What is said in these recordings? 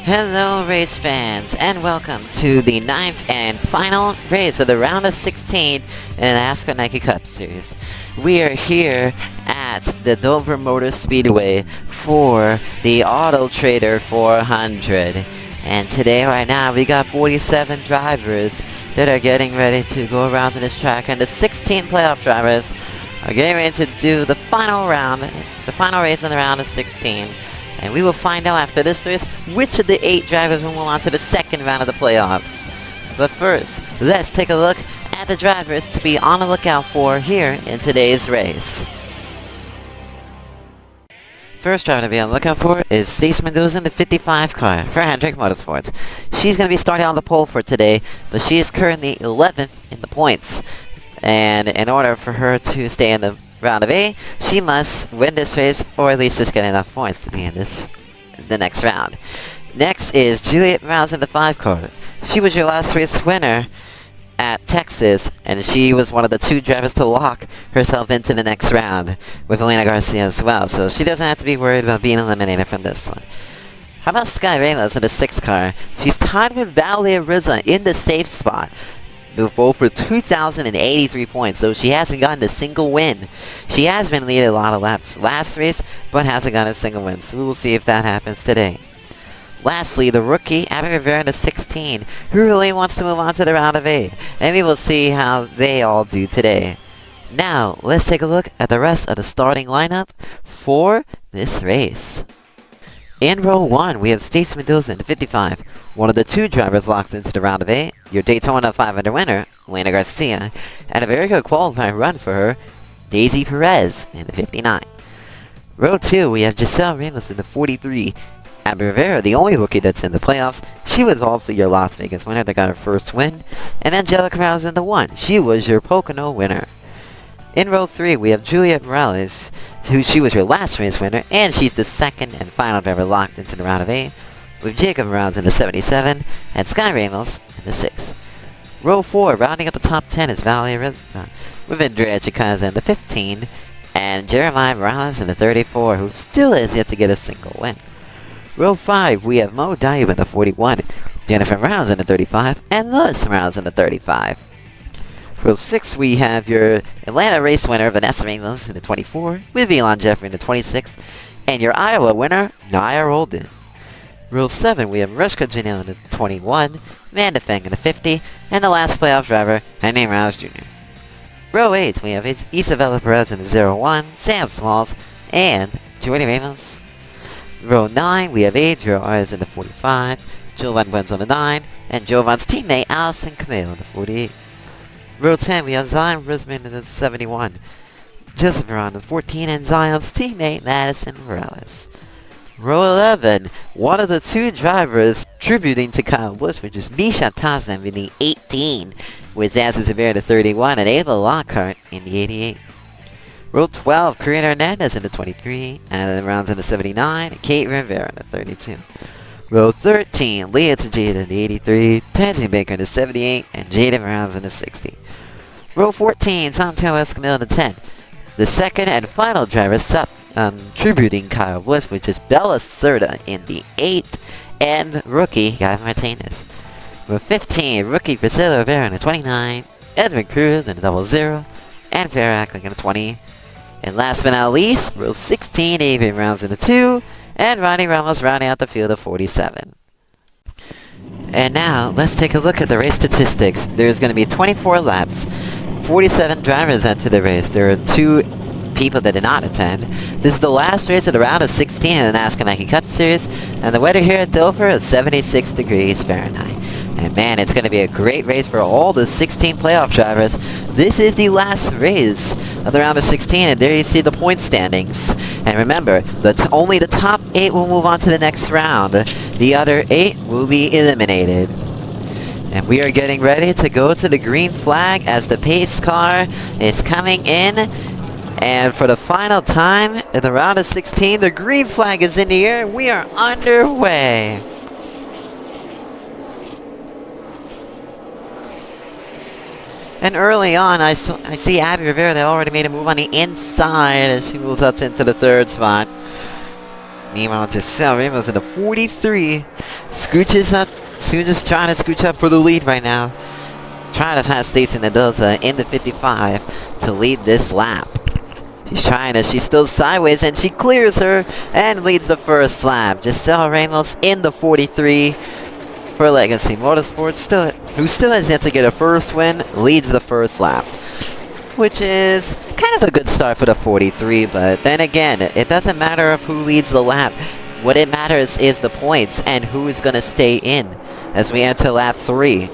Hello race fans, and welcome to the 9th and final race of the round of 16 in the Nascar Nike Cup Series. We are here at the Dover Motor Speedway for the Auto Trader 400. And today, right now, we got 47 drivers that are getting ready to go around this track, and the 16 playoff drivers are getting ready to do the final round, the final race in the round of 16. And we will find out after this race which of the 8 drivers will move on to the second round of the playoffs. But first, let's take a look at the drivers to be on the lookout for here in today's race. First driver to be on the lookout for is Stace Mendoza in the 55 car for Hendrick Motorsports. She's going to be starting on the pole for today, but she is currently 11th in the points. And in order for her to stay in the round of A, she must win this race, or at least just get enough points to be in the next round. Next is Juliet Morales in the 5 car. She was your last race winner at Texas, and she was one of the 2 drivers to lock herself into the next round with Elena Garcia as well, so she doesn't have to be worried about being eliminated from this one. How about Sky Ramos in the 6 car? She's tied with Valeria Rizza in the safe spot, both for 2,083 points, though she hasn't gotten a single win. She has been leading a lot of laps last race, but hasn't gotten a single win, so we'll see if that happens today. Lastly, the rookie, Abby Rivera in the 16, who really wants to move on to the round of 8, and we will see how they all do today. Now, let's take a look at the rest of the starting lineup for this race. In row 1, we have Stace Mendoza in the 55, one of the 2 drivers locked into the round of 8, your Daytona 500 winner, Elena Garcia, and a very good qualifying run for her, Daisy Perez in the 59. Row 2, we have Giselle Ramos in the 43, Abby Rivera, the only rookie that's in the playoffs. She was also your Las Vegas winner that got her first win, and Angelica Morales in the 1. She was your Pocono winner. In row 3, we have Juliet Morales, she was your last race winner, and she's the second and final driver locked into the round of 8, with Jacob Morales in the 77, and Sky Ramos in the 6. Row 4, rounding up the top 10 is Valeria Rizza, with Andrea Chikaza in the 15, and Jeremiah Morales in the 34, who still has yet to get a single win. Row 5, we have Mo Dayub in the 41, Jennifer Morales in the 35, and Lewis Morales in the 35. Row 6, we have your Atlanta race winner, Vanessa Ramos, in the 24, with Elon Jeffrey in the 26, and your Iowa winner, Naya Roldan. Row 7, we have Mariska Janelle in the 21, Amanda Feng in the 50, and the last playoff driver, Henry Morales Jr. Row 8, we have Isabella Perez in the 01, Sam Smalls, and Jordy Ramos. Row 9, we have Adriel Arez in the 45, Jovan Wenz on the 9, and Jovan's teammate, Allison Camille in the 48. Row 10, we have Zion Risman in the 71, Joseph Veron in the 14, and Zion's teammate, Madison Morales. Row 11, one of the 2 drivers tributing to Kyle Busch, which is Nisha Tasnem in the 18, with Zazu Zavir in the 31, and Ava Lockhart in the 88. Row 12, Karina Hernandez in the 23, and Rounds in the 79, and Kate Rivera in the 32. Row 13, Leah Tajeda in the 83, Tansy Baker in the 78, and Jaden Rounds in the 60. Row 14, Santiago Escamilla in the 10. The second and final driver tributing Kyle Busch, which is Bella Cerda in the 8, and rookie Guy Martinez. Row 15, rookie Priscilla Rivera in the 29, Edwin Cruz in the 00, and Farrah Ackling in the 20. And last but not least, row 16, Avery Rounds in the 2, and Ronnie Ramos rounding out the field of 47. And now, let's take a look at the race statistics. There's going to be 24 laps, 47 drivers enter the race. There are 2 people that did not attend. This is the last race of the round of 16 in the Nascar Nike Cup Series, and the weather here at Dover is 76 degrees Fahrenheit. And man, it's going to be a great race for all the 16 playoff drivers. This is the last race of the round of 16, and there you see the point standings. And remember, only the top 8 will move on to the next round. The other 8 will be eliminated. And we are getting ready to go to the green flag as the pace car is coming in. And for the final time in the round of 16, the green flag is in the air. We are underway. And early on, I see Abby Rivera. They already made a move on the inside as she moves up into the 3rd spot. Meanwhile, Giselle Ramos in the 43 scooches up. Scooches trying to scooch up for the lead right now. Trying to have Stacey Mendoza in the 55 to lead this lap. She's still sideways, and she clears her and leads the first lap. Giselle Ramos in the 43 for Legacy Motorsports, who still has yet to get a first win, leads the first lap. Which is kind of a good start for the 43, but then again, it doesn't matter if who leads the lap. What it matters is the points and who is going to stay in as we enter lap 3.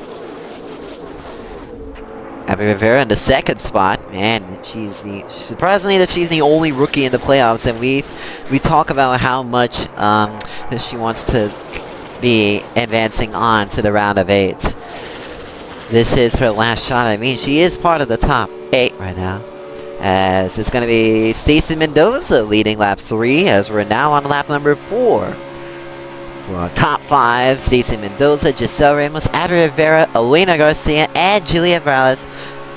Abby Rivera in the second spot, and surprisingly that she's the only rookie in the playoffs, and we talk about how much that she wants to be advancing on to the round of 8. This is her last shot. I mean, she is part of the top 8 right now, as it's going to be Stacey Mendoza leading lap 3, as we're now on lap number 4. For our top 5, Stacey Mendoza, Giselle Ramos, Abby Rivera, Elena Garcia, and Juliet Morales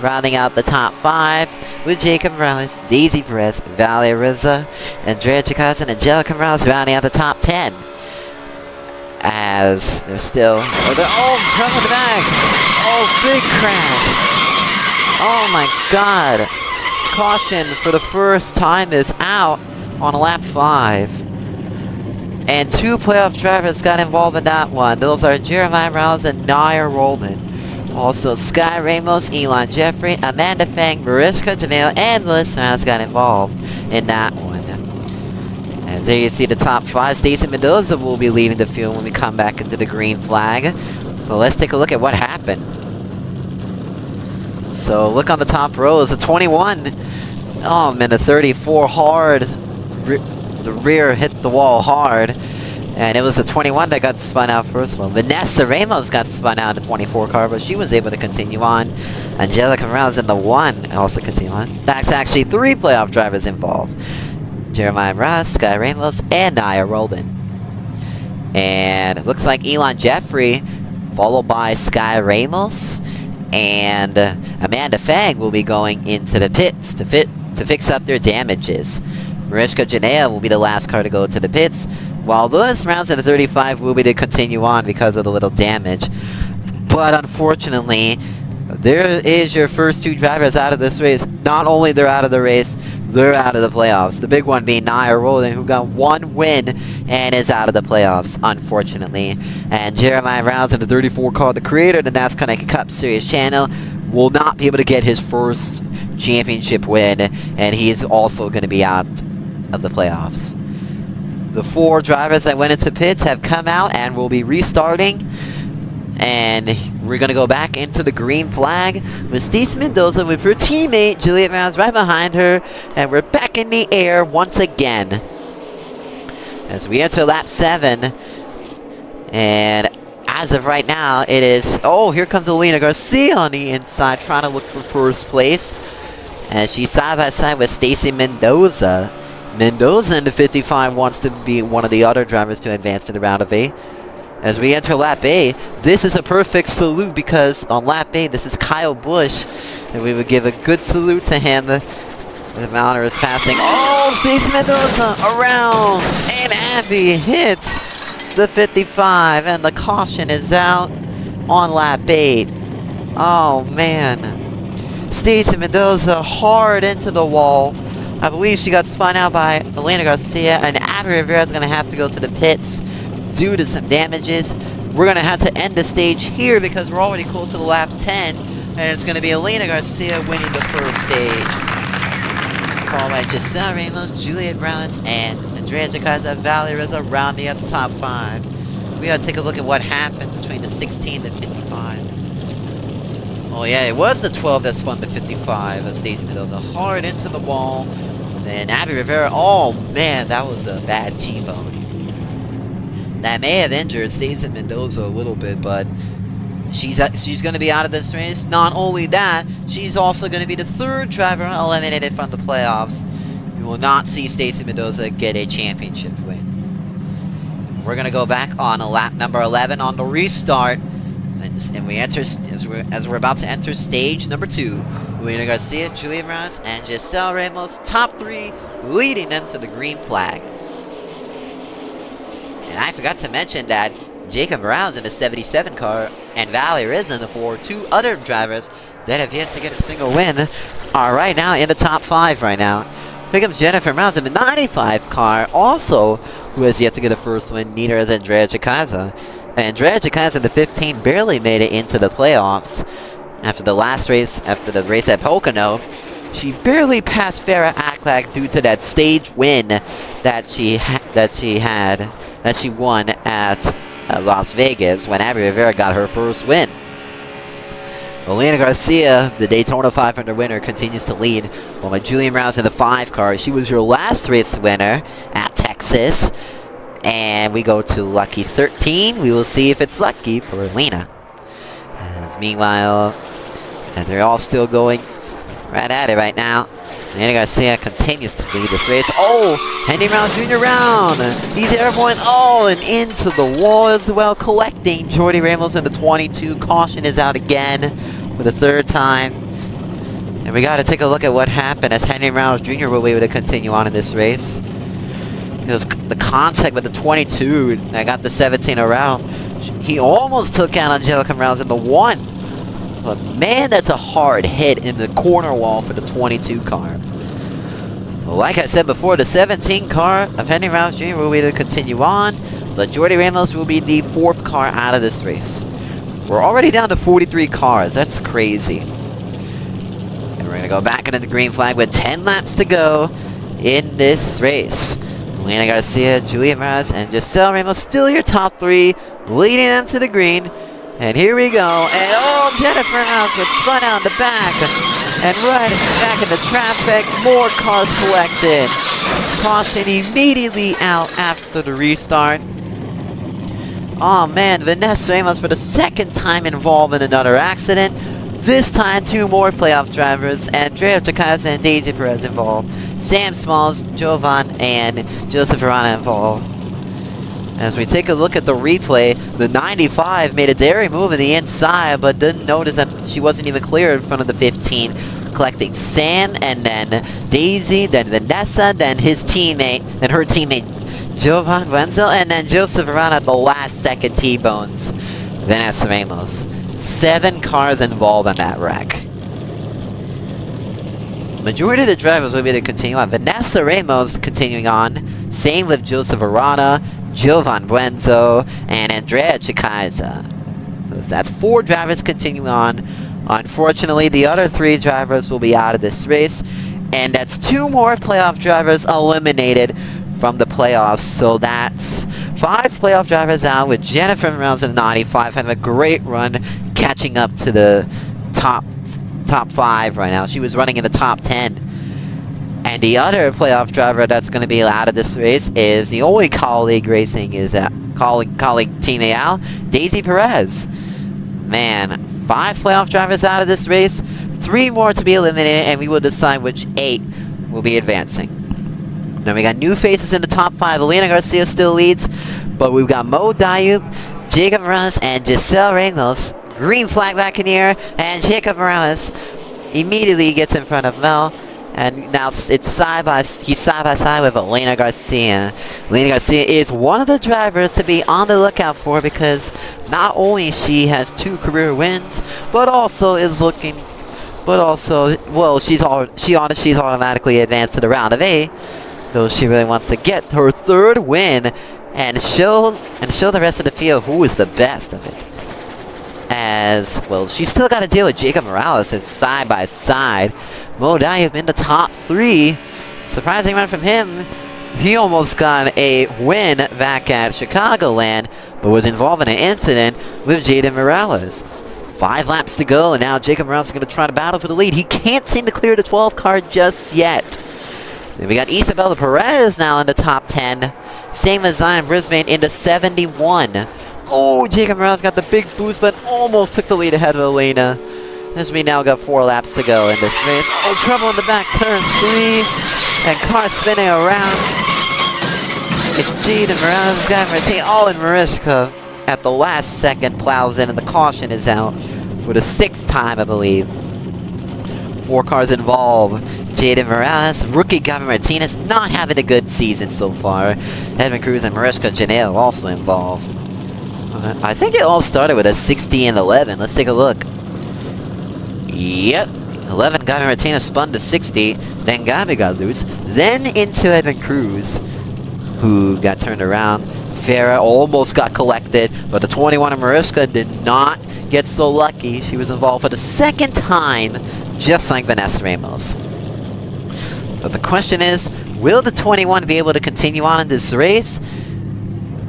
rounding out the top 5, with Jacob Morales, Daisy Perez, Valeria Rizza, Andrea Chicaz, and Angelica Morales rounding out the top 10. As they're still... come with the bag! Oh, big crash! Oh my god! Caution for the first time is out on lap 5. And 2 playoff drivers got involved in that one. Those are Jeremiah Rouse and Naya Rollman. Also, Sky Ramos, Elon Jeffrey, Amanda Fang, Mariska Janelle, and Liz Sands got involved in that one. And there you see the top 5. Stacey Mendoza will be leading the field when we come back into the green flag. But let's take a look at what happened. So, look on the top row is a 21. Oh man, the 34 hard. The rear hit the wall hard, and it was the 21 that got spun out first of all. Vanessa Ramos got spun out in the 24 car, but she was able to continue on. Angelica Morales in the 1 also continue on. That's actually 3 playoff drivers involved. Jeremiah Morales, Sky Ramos, and Naya Roldan. And it looks like Elon Jeffrey, followed by Sky Ramos, and Amanda Fang will be going into the pits to fix up their damages. Mariska Janea will be the last car to go to the pits, while those rounds in the 35 will be to continue on because of the little damage. But unfortunately, there is your first 2 drivers out of this race. Not only they're out of the race, they're out of the playoffs. The big one being Naya Roldan, who got 1 win and is out of the playoffs, unfortunately. And Jeremiah Rouse in the 34 car, the creator of the NASCAR Naked Cup Series channel, will not be able to get his first championship win, and he is also going to be out of the playoffs. The 4 drivers that went into pits have come out and will be restarting, and we're going to go back into the green flag with Stacey Mendoza with her teammate Juliet Rounds right behind her, and we're back in the air once again as we enter lap 7. And as of right now, it is... oh, here comes Elena Garcia on the inside trying to look for first place, as she's side by side with Stacey Mendoza. Mendoza in the 55 wants to be one of the other drivers to advance to the round of 8. As we enter lap A, this is a perfect salute because on lap A, this is Kyle Busch, and we would give a good salute to him. The mounter is passing. Oh, Stacey Mendoza around, and Abby hits the 55, and the caution is out on lap 8. Oh man, Stacey Mendoza hard into the wall. I believe she got spun out by Elena Garcia, and Abby Rivera is going to have to go to the pits due to some damages. We're going to have to end the stage here because we're already close to the lap 10, and it's going to be Elena Garcia winning the first stage, followed by Giselle Ramos, Juliet Morales, and Andrea Jacaza, Valeria Rizza rounding out the top 5. We got to take a look at what happened between the 16 and 55. Oh yeah, it was the 12 that spun the 55 of Stacey Mendoza hard into the wall. And Abby Rivera, oh man, that was a bad T-bone. That may have injured Stacey Mendoza a little bit, but she's going to be out of this race. Not only that, she's also going to be the 3rd driver eliminated from the playoffs. You will not see Stacey Mendoza get a championship win. We're going to go back on a lap number 11 on the restart. And we enter, as we're about to enter stage number 2, Elena Garcia, Julia Morales, and Giselle Ramos, top 3, leading them to the green flag. I forgot to mention that Jacob Morales in the 77 car and Valley Risen, for 2 other drivers that have yet to get a single win, are right now in the top 5 right now. Here comes Jennifer Morales in the 95 car, also who has yet to get a first win, neither has Andrea Chikaza. And Andrea Chikaza in the 15 barely made it into the playoffs after the last race, after the race at Pocono. She barely passed Farah Aklak due to that stage win that she won at Las Vegas when Abby Rivera got her first win. Elena Garcia, the Daytona 500 winner, continues to lead, while Julia Morales in the 5 car. She was your last race winner at Texas. And we go to lucky 13. We will see if it's lucky for Elena. Meanwhile, and they're all still going right at it right now. Elena Garcia continues to lead this race. Oh, Henry Round Jr. round. He's airborne. Oh, and into the wall as well, collecting Jordy Ramos in the 22. Caution is out again for the 3rd time. And we got to take a look at what happened as Henry Rounds Jr. will be able to continue on in this race. It was the contact with the 22 that got the 17 around. He almost took out Angelica Morales in the 1. But man, that's a hard hit in the corner wall for the 22 car. Well, like I said before, the 17 car of Henry Rounds Jr. will be able to continue on, but Jordy Ramos will be the 4th car out of this race. We're already down to 43 cars. That's crazy. And we're going to go back into the green flag with 10 laps to go in this race. Elena Garcia, Julia Morales, and Giselle Ramos still your top 3, leading them to the green. And here we go, and oh, Jennifer Morales gets spun out in the back, and right back into traffic, more cars collected. Caution immediately out after the restart. Oh man, Vanessa Ramos for the 2nd time involved in another accident. This time, 2 more playoff drivers, Andrea Chikaza and Daisy Perez involved. Sam Smalls, Jovan, and Joseph Arana involved. As we take a look at the replay, the 95 made a daring move in the inside, but didn't notice that she wasn't even clear in front of the 15, collecting Sam, and then Daisy, then Vanessa, then his teammate, then her teammate Jovan Wenzel, and then Joseph Arana at the last second T-bones Vanessa Ramos. 7 cars involved in that wreck. Majority of the drivers will be able to continue on. Vanessa Ramos continuing on. Same with Joseph Arana, Jovan Buenzo, and Andrea Chikaza. So that's 4 drivers continuing on. Unfortunately, the other 3 drivers will be out of this race. And that's 2 more playoff drivers eliminated from the playoffs. So that's 5 playoff drivers out, with Jennifer Morales in the 95 having a great run, catching up to the top 5 right now. She was running in the top 10. And the other playoff driver that's going to be out of this race is the only colleague racing is colleague Team AL, Daisy Perez. Man, 5 playoff drivers out of this race, 3 more to be eliminated, and we will decide which 8 will be advancing. Now we got new faces in the top 5. Elena Garcia still leads, but we've got Mo Dayub, Jacob Morales, and Giselle Ramos. Green flag back in the air, and Jacob Morales immediately gets in front of Mel. And now he's side by side with Elena Garcia. Elena Garcia is one of the drivers to be on the lookout for, because not only she has 2 career wins, but also is looking, well, she's automatically advanced to the round of 8. So she really wants to get her 3rd win and show the rest of the field who is the best of it. As well, she's still got to deal with Jacob Morales. It's side by side. Mo Dayub in the top 3. Surprising run from him. He almost got a win back at Chicagoland, but was involved in an incident with Jaden Morales. 5 laps to go, and now Jacob Morales is going to try to battle for the lead. He can't seem to clear the 12 car just yet. Then we got Isabella Perez now in the top 10. Same as Zion Brisbane in the 71. Oh, Jacob Morales got the big boost, but almost took the lead ahead of Elena. As we now got 4 laps to go in this race. Oh, trouble in the back, turn 3. And car spinning around. It's Jaden Morales, Guy Martin. Oh, and Mariska at the last second plows in, and the caution is out for the 6th time, I believe. 4 cars involved Jaden Morales, rookie Gavin Martinez, not having a good season so far. Edmund Cruz and Mariska Janelle also involved. I think it all started with a 60 and 11. Let's take a look. Yep. 11, Gavin Martinez spun to 60. Then Gabi got loose. Then into Edmund Cruz, who got turned around. Farah almost got collected, but the 21 of Mariska did not get so lucky. She was involved for the second time, just like Vanessa Ramos. But the question is, will the 21 be able to continue on in this race?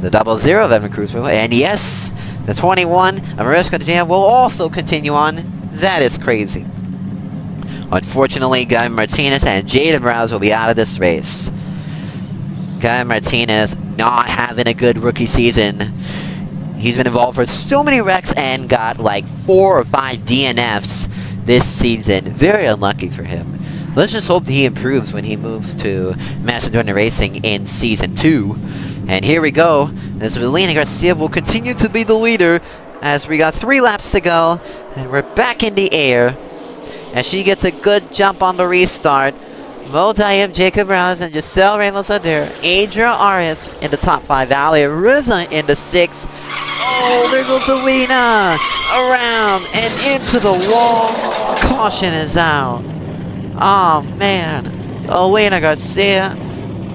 The 00 of Edmund Cruz will, and yes, the 21 of Mariska Jam will also continue on. That is crazy. Unfortunately, Guy Martinez and Jaden Rouse will be out of this race. Guy Martinez not having a good rookie season. He's been involved for so many wrecks and got like 4 or 5 DNFs this season. Very unlucky for him. Let's just hope that he improves when he moves to Macedonia Racing in Season 2. And here we go, as Melina Garcia will continue to be the leader as we got 3 laps to go. And we're back in the air as she gets a good jump on the restart. Mo Taib, Jacob Rouse, and Giselle Ramos are there. Adria Arias in the top 5. Ali Riza in the 6. Oh, there goes Alina! Around and into the wall. Caution is out. Oh, man. Alina Garcia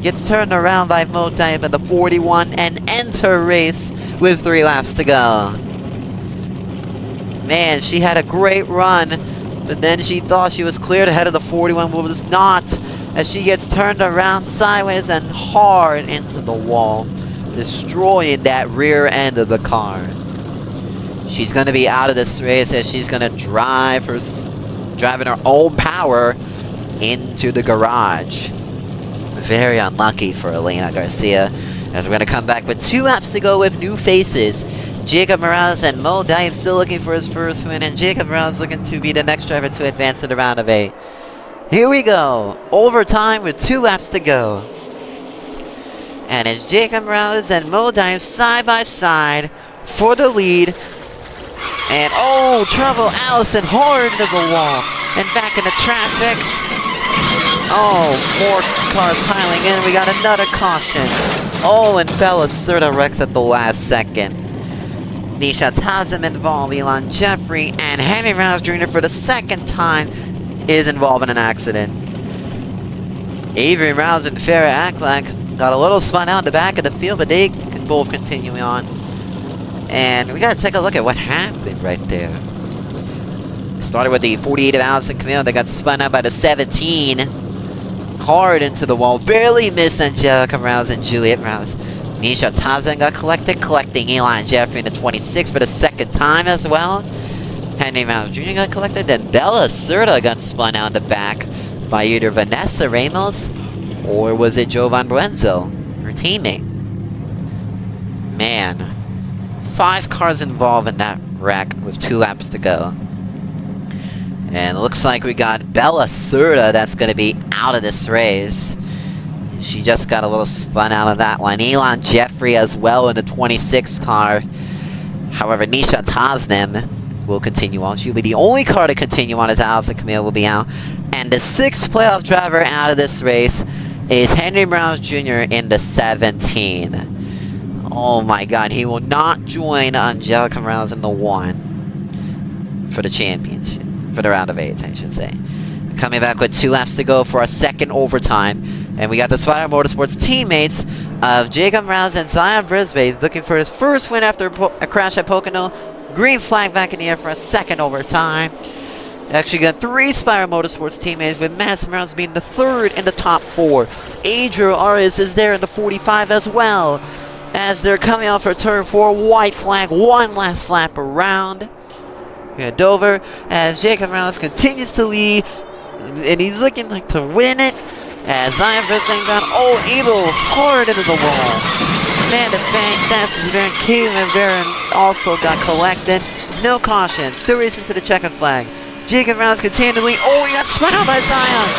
gets turned around by Mo Taib in the 41 and ends her race with 3 laps to go. Man, she had a great run, but then she thought she was cleared ahead of the 41, but was not, as she gets turned around sideways and hard into the wall, destroying that rear end of the car. She's going to be out of this race as she's going to driving her own power into the garage. Very unlucky for Elena Garcia, as we're going to come back with 2 laps to go with new faces. Jacob Morales and Mo Daib still looking for his first win, and Jacob Morales looking to be the next driver to advance to the round of 8. Here we go, overtime with 2 laps to go. And it's Jacob Morales and Mo Daib side by side for the lead. And oh, trouble, Allison hard into the wall and back into traffic. Oh, more cars piling in. We got another caution. Oh, and Bella Serta wrecks at the last second. Nisha Tazim involved, Elon Jeffrey, and Henry Rouse Jr. for the second time is involved in an accident. Avery Rouse and Farah Aklak got a little spun out in the back of the field, but they can both continue on. And we gotta take a look at what happened right there. It started with the 48 of Allison Camille. They got spun out by the 17. Hard into the wall. Barely missed Angelica Rouse and Juliet Rouse. Nisha Tazan got collected, collecting Eli and Jeffrey in the 26 for the second time as well. Henry Rouse Jr. got collected. Then Bella Serta got spun out in the back by either Vanessa Ramos or was it Jovan Buenzo, her teammate. Man. 5 cars involved in that wreck with 2 laps to go. And it looks like we got Bella Serta that's going to be out of this race. She just got a little spun out of that one. Elon Jeffrey as well in the 26 car. However, Nisha Tasnim will continue on. She'll be the only car to continue on as Allison Camille will be out. And the 6th playoff driver out of this race is Henry Morales Jr. in the 17. Oh my god, he will not join Angelica Morales in the 1 for the championship. For the round of 8, I should say. Coming back with 2 laps to go for our second overtime. And we got the Spire Motorsports teammates of Jacob Morales and Zion Brisbane looking for his first win after a crash at Pocono. Green flag back in the air for a second overtime. Actually got 3 Spire Motorsports teammates, with Madison Morales being the 3rd in the top 4. Adriel Arias is there in the 45 as well, as they're coming out for turn 4. White flag, 1 last lap around. We got Dover as Jacob Morales continues to lead, and he's looking like to win it. As Zion Brisbane got evil hard into the wall. Amanda Fang, Dastin Baron, Caitlin Baron also got collected. No caution. Still racing to the checkered flag. Jacob Morales continuing to lead. Oh, he got spun out by Zion.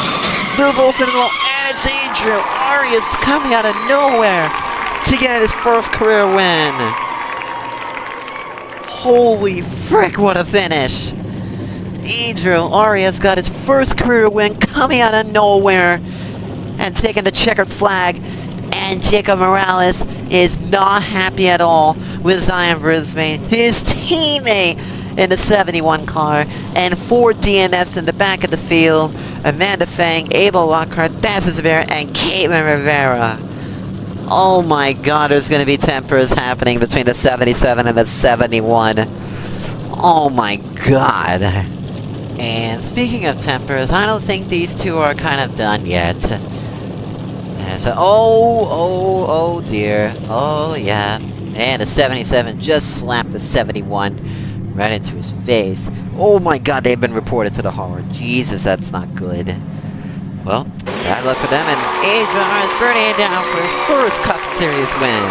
They're both in the wall, and it's Adriel Arias coming out of nowhere to get his first career win. Holy frick, what a finish. Adriel Arias got his first career win coming out of nowhere and taking the checkered flag. And Jacob Morales is not happy at all with Zion Brisbane, his teammate in the 71 car, and 4 DNFs in the back of the field. Amanda Fang, Abel Lockhart, Dazzle Rivera, and Caitlin Rivera. Oh my god, there's going to be tempers happening between the 77 and the 71. Oh my god. And speaking of tempers, I don't think these two are kind of done yet. And so, oh dear. Oh yeah. And the 77 just slapped the 71 right into his face. Oh my god, they've been reported to the hall. Jesus, that's not good. Well, bad luck for them, and Adrian is burning it down for his first Cup Series win.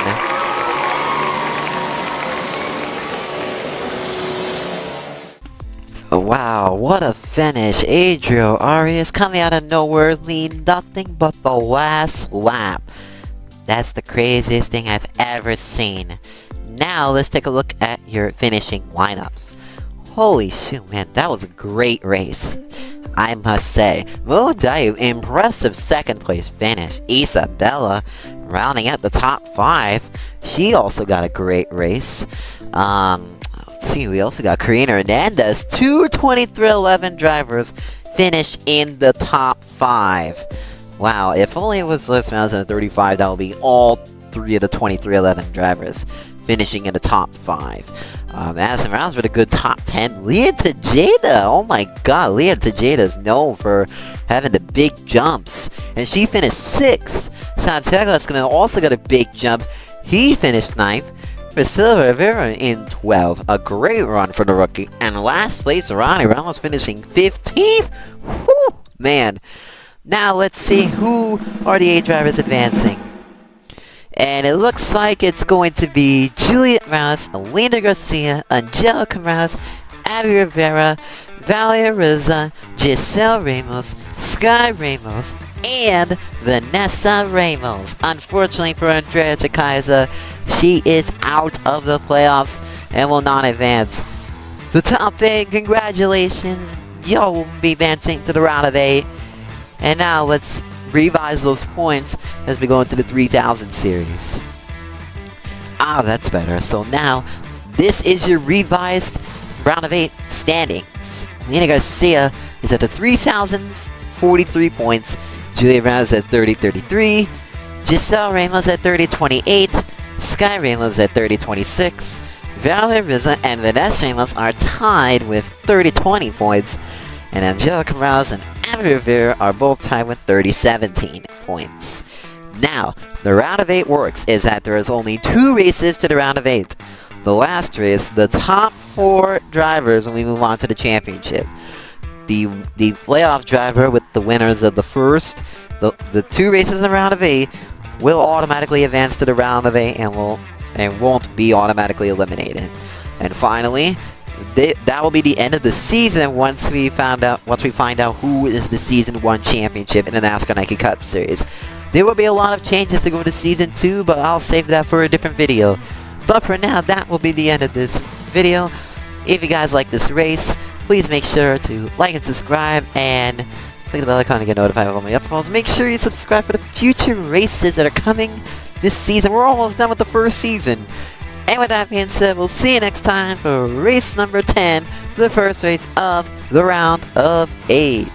Wow, what a finish. Adriel Arias coming out of nowhere, leading nothing but the last lap. That's the craziest thing I've ever seen. Now, let's take a look at your finishing lineups. Holy shoot, man, that was a great race. I must say. Mo Dayu, impressive second place finish. Isabella, rounding out the top 5. She also got a great race. Let's see, we also got Karina Hernandez. 2 2311 drivers finished in the top 5. Wow, if only it was Liz Mouse in a 35, that would be all 3 of the 2311 drivers finishing in the top 5. Madison Rounds with a good top 10. Leah Tejeda, oh my god, Leah Tejeda is known for having the big jumps, and she finished 6th. Santiago Escamilla also got a big jump. He finished 9th. Priscilla Rivera in 12th. A great run for the rookie. And last place, Ronnie Ramos finishing 15th. Whew, man. Now let's see who are the 8 drivers advancing. And it looks like it's going to be Juliet Rouse, Elena Garcia, Angelica Rouse, Abby Rivera, Valia Riza, Giselle Ramos, Sky Ramos, and Vanessa Ramos. Unfortunately for Andrea Chikaiza, she is out of the playoffs and will not advance. The top 8, congratulations. Y'all will be advancing to the round of 8. And now let's revise those points as we go into the 3000 series. Ah, that's better. So now, this is your revised round of 8 standings. Lena Garcia is at the 3000s, 43 points. Julia Ramos at 30-33. Giselle Ramos at 30-28. Sky Ramos at 30-26. Valerie Riza and Vanessa Ramos are tied with 30-20 points. And Angelica Rouse and Abby Rivera are both tied with 30-17 points. Now, the round of 8 works is that there is only 2 races to the round of 8. The last race, the top 4 drivers when we move on to the championship. The playoff driver with the winners of the first, the 2 races in the round of 8 will automatically advance to the round of 8 and won't be automatically eliminated. And finally, that will be the end of the season once we find out who is the Season 1 championship in the NASCAR Nike Cup Series. There will be a lot of changes to go to Season 2, but I'll save that for a different video. But for now, that will be the end of this video. If you guys like this race, please make sure to like and subscribe, and click the bell icon to get notified of all my uploads. Make sure you subscribe for the future races that are coming this season. We're almost done with the first season. And with that being said, we'll see you next time for race number 10, the first race of the round of 8.